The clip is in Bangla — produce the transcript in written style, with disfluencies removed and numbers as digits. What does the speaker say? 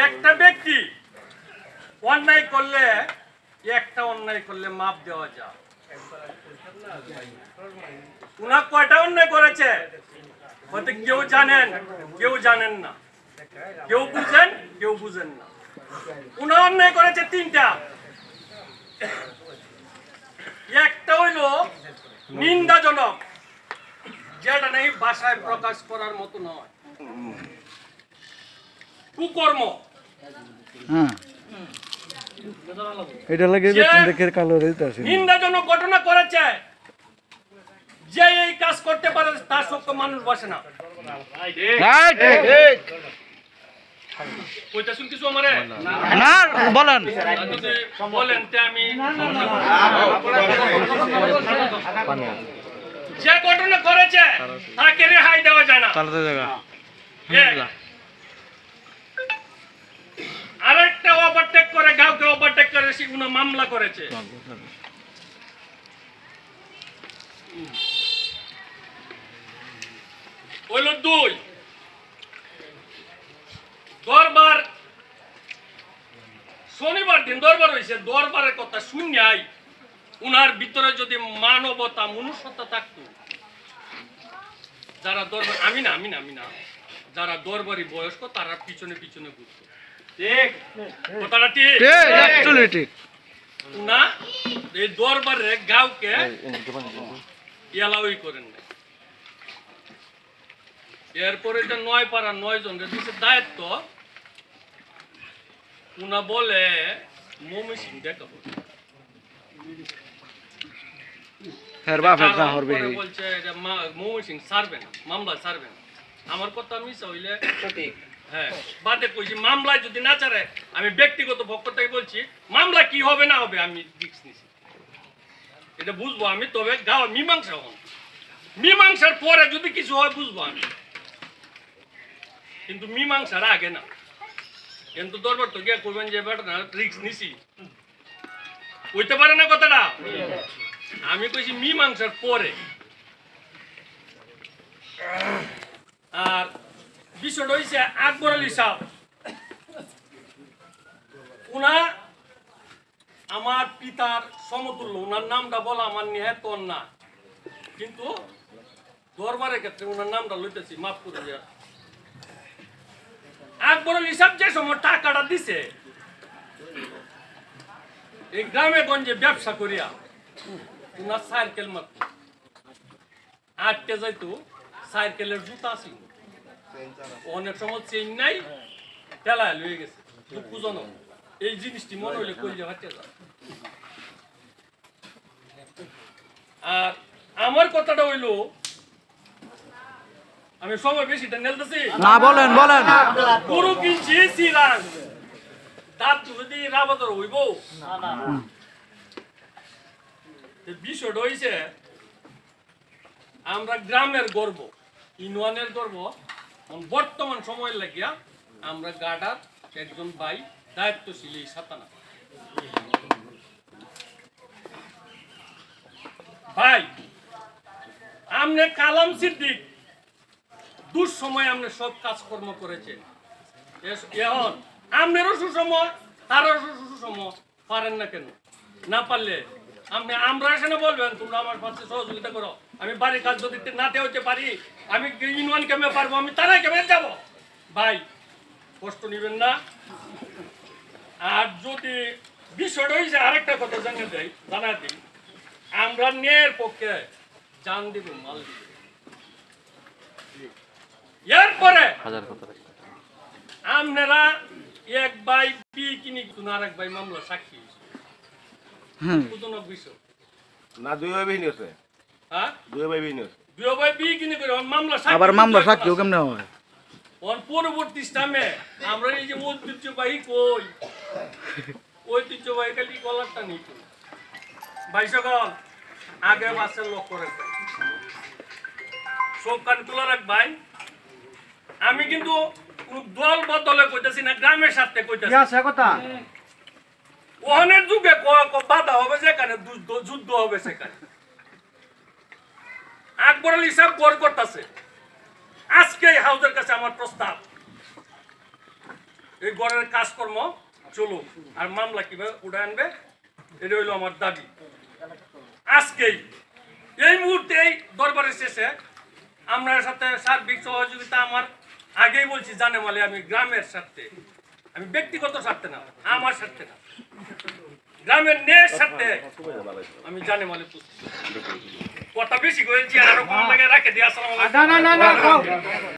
একটা ব্যক্তি অন্যায় করলে একটা অন্যায় করলে মাপ দেওয়া যায়। উনা কয়টা অন্যায় করেছে হয়তো কেউ জানেন কেউ জানেন না, কেউ বুঝেন কেউ বুঝেন না। উনা অন্যায় করেছে তিনটা। একটা হইল নিন্দাজনক, যেটা নাকি ভাষায় প্রকাশ করার মতো নয়, কুকর্ম। এটা লাগে দেখে কালো রইতাছে। নিন্দাজনক ঘটনা করেছে, যে এই কাজ করতে পারে তার সত্য মানুষ বসে না। ওইটা শুনতেছো আমারে? না বলেন। বলেন তে আমি যে ঘটনা করেছে তাকে রেহাই দেওয়া যায় না। আরেকটা ওভারটেক করে, গাঁওকে ওভারটেক করে সেগুলো মামলা করেছে। হইল দুই, দরবার শনিবার দিন দরবার হয়েছে। দরবারের কথা শুনিয়াই উনার ভিতরে যদি মানবতা মনুষ্যতা থাকতো, যারা দরবার আমি না যারা দরবারি বয়স্ক তারা পিছনে পিছনে ঘুরত। ঠিক কথাটা ঠিক না? এই দরবারে গাঁওকে এলাওই করেন না। এরপরে যে ৯ পাড়া ৯ জনের দিচ্ছে দায়িত্ব, উনা বলে মমিসিং দেখাবো, বলছে মমিসিং ছাড়বে না, মামলা ছাড়বে না। আমার কথা মিস হইলে হ্যাঁ বাদে কইছি, মামলায় যদি না ছাড়ে আমি ব্যক্তিগত পক্ষ থেকে বলছি মামলা কি হবে না হবে আমি রিস্ক নিছি, এটা বুঝবো আমি। তবে গাঁও মীমাংসা হন, মীমাংসার পরে যদি কিছু হয় বুঝবো আমি, কিন্তু মীমাংসার আগে না। কিন্তু দরবার তো গিয়ে করবেন যে বেটা না রিস্ক নিছি, কইতে পারে না কথাটা। আমি কইছি মীমাংসার পরে। আর বিষয়টা হয়েছে আকবর আলী সাহেব, উনা আমার পিতার সমতুল্য। উনার নামটা বলা আমার নিহত না, কিন্তু দরবারের ক্ষেত্রে উনার নামটা লইতেছি, মাফ করুন। আকবর আলী সাহেব যে সময় টাকাটা দিছে এই গ্রামে গঞ্জে ব্যবসা করিয়া, উনার সাইকেল মাত্র আটকে যাইতো, সাইকেলের জুতা ছিল, অনেক সময় চেন নাই, তেলায় লয়ে গেছে। দুঃখজনক এই জিনিসটি মনে হইলে কইলে হাঁটতে যায়। আর আমার কথাটা হইল, আমি সময় বেশিটা নেলতেছি না, বলেন বলেন। গরু কিনছি সিরাং, দাঁত যদি রাবাদর হইব বিষয়টা হইছে আমরা গ্রামের গর্ব, ইউনিয়নের গর্ব। বর্তমান সময় লাগিয়া আমরা গাডার একজন ভাই দায়িত্বশীল এই সাতানা ভাই, আমনে কালাম সিদ্দিক দুঃসময় আমনে সব কাজকর্ম করেছেন। এখন আমনেরও সুসময় তারও সুসময়, পারেন না কেন? না পারলে আপনি আমরা এখানে বলবেন তোমরা আমার পাশে সহযোগিতা করো। আমি বাড়ির কাজ যদি নাতে হতে পারি, আমি ইউনিয়ন কেমনে পারবো, আমি তারাই কেমন যাবো। ভাই কষ্ট নিবেন না। আর যদি বিষয়টা হয়েছে আরেকটা কথা জানিয়ে দেয়, জানা দিই, আমরা ন্যায়ের পক্ষে জান দিব, মাল দিব। এরপরে আপনারা এক ভাই বি কিনি আর এক ভাই মামলা সাক্ষী বিষয় না, দুই ভাই বিহীন আছে। হ্যাঁ, দুই ভাই বিহীন আছে। দুই ভাই বি কিনি করে মামলা সাক্ষী, আবার মামলা সাক্ষী কেমনে হয়? ওর পরবর্তী স্টামে আমরা এই যে ঐতিহ্যবাহী কই, ঐতিহ্যবাহী খালি কলারটা নেই ভাই। সকল আগে বাসের লোক করে সব কান তুলে রাখ ভাই। আমি কিন্তু দল বদলে কইতেছি না, গ্রামের সাথে কইতেছি। ওখানের যুগে বাধা হবে যেখানে, যুদ্ধ হবে সেখানে। আকবর আলী সাহেব গড় করতেছে। আজকে হাউজের কাছে আমার প্রস্তাব, এই ঘরের কাজকর্ম চলুক আর মামলা কিভাবে উঠে আনবে এটা হইলো আমার দাবি আজকেই এই মুহূর্তে এই দরবারের শেষে আপনার সাথে সার্বিক সহযোগিতা আমার আগেই বলছি জানে মালে আমি গ্রামের স্বার্থে আমি ব্যক্তিগত স্বার্থে না আমার স্বার্থে না গ্রামের ন্যায়ের স্বার্থে আমি জানে মালে কথা বেশি করেছি আরো কম লাগে রাখে দিয়ে আসসালামু আলাইকুম